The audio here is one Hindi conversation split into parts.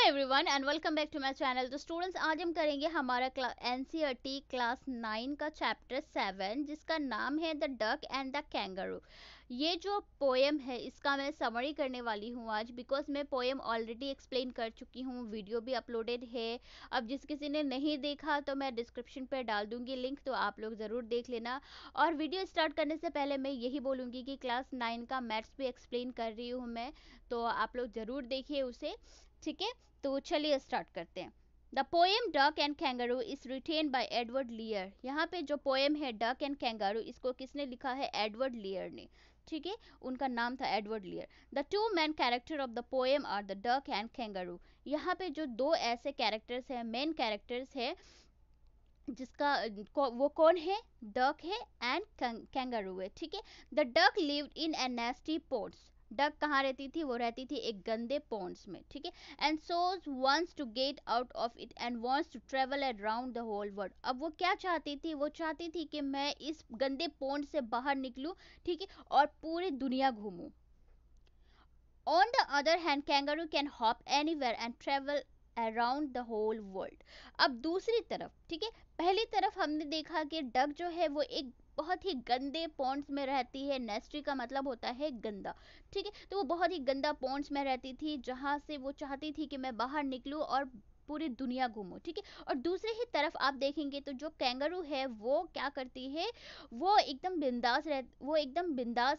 Everyone and welcome back to my channel. तो स्टूडेंट्स, आज हम करेंगे हमारा एनसीईआरटी क्लास 9 का चैप्टर 7 जिसका नाम है the duck and the kangaroo. ये जो पोएम है इसका मैं समरी करने वाली हूँ आज, बिकॉज मैं पोएम ऑलरेडी एक्सप्लेन कर चुकी हूँ, वीडियो भी अपलोडेड है। अब जिस किसी ने नहीं देखा तो मैं डिस्क्रिप्शन पे डाल दूंगी लिंक, तो आप लोग ज़रूर देख लेना। और वीडियो स्टार्ट करने से पहले मैं यही बोलूँगी कि क्लास 9 का मैथ्स भी एक्सप्लेन कर रही हूँ मैं, तो आप लोग ज़रूर देखिए उसे। ठीक है, तो चलिए स्टार्ट करते हैं। The poem duck and kangaroo is written by Edward लियर। यहाँ पे जो पोएम है डक एंड कैंगारू, इसको किसने लिखा है? एडवर्ड लियर ने। ठीक है, उनका नाम था Edward Lear. The two main character of the poem are the duck and kangaroo. यहाँ पे जो दो ऐसे कैरेक्टर्स हैं, मेन कैरेक्टर्स है, जिसका वो कौन है? डक है एंड कैंगारू है। ठीक है, the duck lived in A नेस्टी ports. Duck कहाँ रहती थी? वो रहती थी एक गंदे पॉन्ड्स में। ठीक है, and so's wants to get out of it and wants to travel around the whole world. अब वो क्या चाहती थी? वो चाहती थी कि मैं इस गंदे पॉन्ड से बाहर निकलूं, ठीक है, और पूरी दुनिया घूमूं। On the other hand, kangaroo can hop anywhere and travel around the whole world. अब दूसरी तरफ, ठीक है, पहली तरफ हमने देखा कि डक जो है वो एक बहुत ही गंदे पॉन्ड्स में रहती है। नेस्टी का मतलब होता है गंदा। ठीक है, तो वो बहुत ही गंदा पॉन्ड्स में रहती थी, जहाँ से वो चाहती थी कि मैं बाहर निकलूं और पूरी दुनिया घूमूं। ठीक है, और दूसरी ही तरफ आप देखेंगे तो जो कैंगरू है वो क्या करती है? वो एकदम बिंदास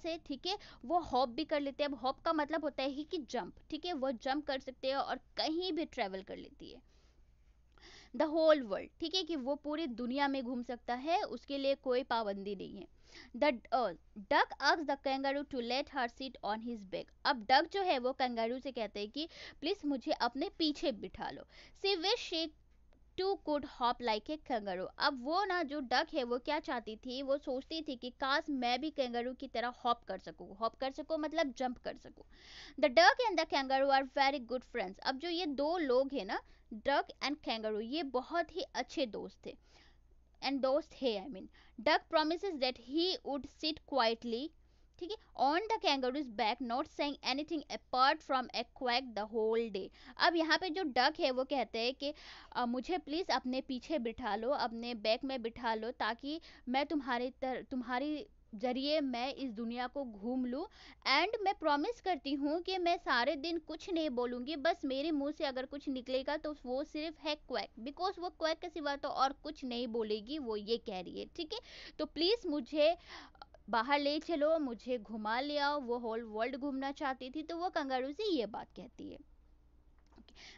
है। ठीक है, वो हॉप भी कर लेते हैं। अब हॉप का मतलब होता है कि जंप। ठीक है, वो जंप कर सकते हैं और कहीं भी ट्रेवल कर लेती है, द होल वर्ल्ड। ठीक है, कि वो पूरी दुनिया में घूम सकता है, उसके लिए कोई पाबंदी नहीं है। The duck asks the kangaroo to let her sit on his back. अब डक जो है वो कैंगारू से कहते हैं कि प्लीज मुझे अपने पीछे बिठा लो। She wish she too could hop like a kangaroo. अब वो ना, जो डक है वो क्या चाहती थी? वो सोचती थी कि काश मैं भी कैंगरू की तरह हॉप कर सकूं। हॉप कर सकूं मतलब जंप कर सकूं। The duck and the kangaroo are very good friends. अब जो ये दो लोग हैं ना, डक एंड कैंगरू, ये बहुत ही अच्छे दोस्त थे, एंड दोस्त है I mean. Duck promises that he would sit quietly, ठीक है, on the kangaroo's back, not saying anything apart from a quack the whole day. अब यहाँ पे जो डक है वो कहते हैं कि मुझे प्लीज़ अपने पीछे बिठा लो, अपने बैक में बिठा लो, ताकि मैं तुम्हारी जरिए मैं इस दुनिया को घूम लूँ। एंड मैं प्रॉमिस करती हूँ कि मैं सारे दिन कुछ नहीं बोलूँगी, बस मेरे मुंह से अगर कुछ निकलेगा तो वो सिर्फ है क्वैक, बिकॉज वो क्वैक के सिवा तो और कुछ नहीं बोलेगी, वो ये कह रही है। ठीक है, तो प्लीज़ मुझे बाहर ले चलो, मुझे घुमा ले आओ। वो होल वर्ल्ड घूमना चाहती थी, तो वो कंगारू से ये बात कहती है।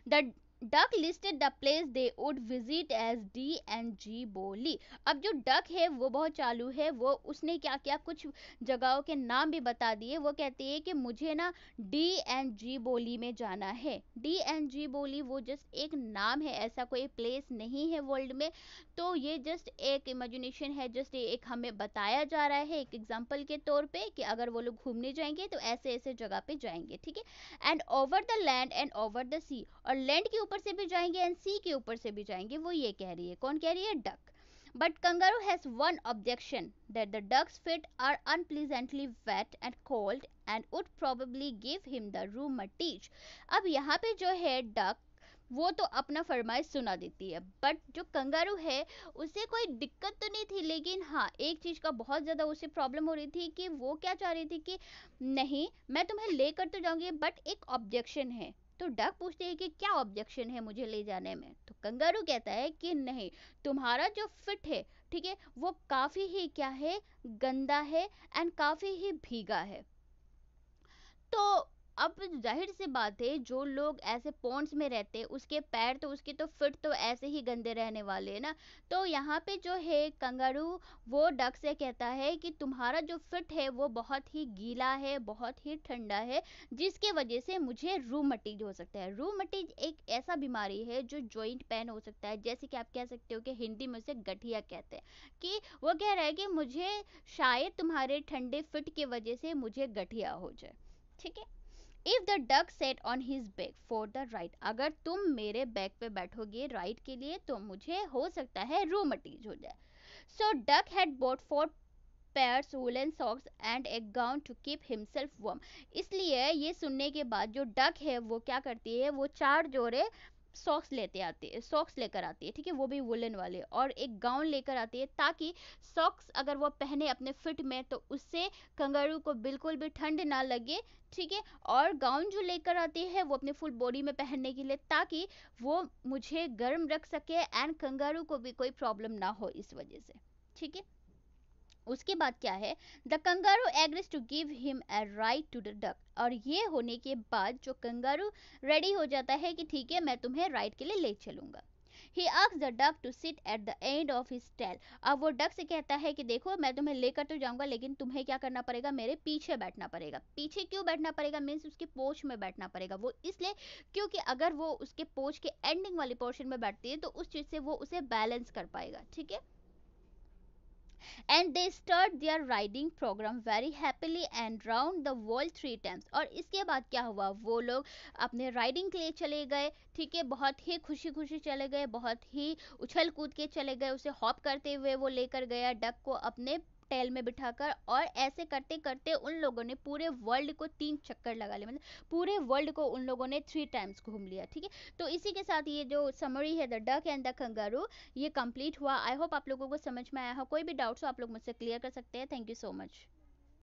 The duck listed the place they would visit as D and G बोली। अब जो डक है वो बहुत चालू है, वो उसने क्या किया, कुछ जगहों के नाम भी बता दिए। वो कहती है कि मुझे ना डी एंड जी बोली में जाना है। डी एंड जी बोली वो जस्ट एक नाम है, ऐसा कोई प्लेस नहीं है वर्ल्ड में। तो ये जस्ट एक इमेजिनेशन है, जस्ट एक हमें बताया जा रहा है एक एग्जाम्पल के तौर पे कि अगर वो लोग घूमने जाएंगे तो ऐसे ऐसे जगह पे जाएंगे। ठीक है, and over the land and over the sea, और लैंड के ऊपर से भी जाएंगे एंड सी के ऊपर से भी जाएंगे। वो ये कह रही है, कौन कह रही है? Duck. But kangaroo has one objection, that the duck's feet are unpleasantly wet and cold and would probably give him the rheumatiz. अब यहाँ पे जो है डक, वो तो अपना फरमाइश सुना देती है, बट जो कंगारू है उसे कोई दिक्कत तो नहीं थी, लेकिन हाँ एक चीज़ का बहुत ज़्यादा उसे प्रॉब्लम हो रही थी कि वो क्या चाह रही थी कि नहीं, मैं तुम्हें लेकर तो जाऊंगी बट एक ऑब्जेक्शन है। तो डक पूछते हैं कि क्या ऑब्जेक्शन है मुझे ले जाने में? तो कंगारू कहता है कि नहीं, तुम्हारा जो फिट है, ठीक है, वो काफ़ी ही क्या है, गंदा है एंड काफ़ी ही भीगा है। तो अब जाहिर सी बात है, जो लोग ऐसे पॉन्ड्स में रहते हैं उसके पैर तो, उसके तो फिट तो ऐसे ही गंदे रहने वाले हैं ना। तो यहाँ पे जो है कंगारू वो डक से कहता है कि तुम्हारा जो फिट है वो बहुत ही गीला है, बहुत ही ठंडा है, जिसके वजह से मुझे रूमटिज हो सकता है। रूमटिज एक ऐसा बीमारी है जो जॉइंट पेन हो सकता है, जैसे कि आप कह सकते हो कि हिंदी में उसे गठिया कहते हैं। कि वो कह रहा है कि मुझे शायद तुम्हारे ठंडे फिट की वजह से मुझे गठिया हो जाए। ठीक है, if the duck set on his back for the right, अगर तुम मेरे बैक पे बैठोगे राइट के लिए तो मुझे हो सकता है रूमटीज हो जाए। So duck had bought 4 pairs woollen socks and a gown to keep himself warm. इसलिए ये सुनने के बाद जो डक है वो क्या करती है, वो 4 जोड़े सॉक्स लेकर आती है, ठीक है, वो भी वुलन वाले, और एक गाउन लेकर आती है, ताकि सॉक्स अगर वो पहने अपने फिट में तो उससे कंगारू को बिल्कुल भी ठंड ना लगे, ठीक है। और गाउन जो लेकर आती है वो अपने फुल बॉडी में पहनने के लिए, ताकि वो मुझे गर्म रख सके एंड कंगारू को भी कोई प्रॉब्लम ना हो इस वजह से, ठीक है। उसके बाद क्या है, the kangaroo agrees to give him a ride to the duck. और ये होने के बाद जो कंगारू रेडी हो जाता है कि ठीक है मैं तुम्हें राइड के लिए ले चलूंगा। He asks the duck to sit at the end of his tail. अब वो डक से कहता है कि देखो मैं तुम्हें लेकर तो जाऊंगा, लेकिन तुम्हें क्या करना पड़ेगा, मेरे पीछे बैठना पड़ेगा। पीछे क्यों बैठना पड़ेगा, मीन्स उसके पोच में बैठना पड़ेगा। वो इसलिए क्योंकि अगर वो उसके पोच के एंडिंग वाली पोर्शन में बैठती है तो उस चीज से वो उसे बैलेंस कर पाएगा, ठीक है। And they start there riding programme very happily and round the world 3 times. और इसके बाद क्या हुआ, वो लोग अपने राइडिंग के लिए चले गए, ठीक है, बहुत ही खुशी खुशी चले गए, बहुत ही उछल कूद के चले गए, उसे हॉप करते हुए वो लेकर गया डक को अपने टेल में बिठाकर। और ऐसे करते करते उन लोगों ने पूरे वर्ल्ड को 3 चक्कर लगा लिए, मतलब पूरे वर्ल्ड को उन लोगों ने 3 टाइम्स घूम लिया, ठीक है। तो इसी के साथ ये जो समरी है the duck and the kangaroo, ये कंप्लीट हुआ। आई होप आप लोगों को समझ में आया हो। कोई भी डाउट्स हो आप लोग मुझसे क्लियर कर सकते हैं। Thank you so much.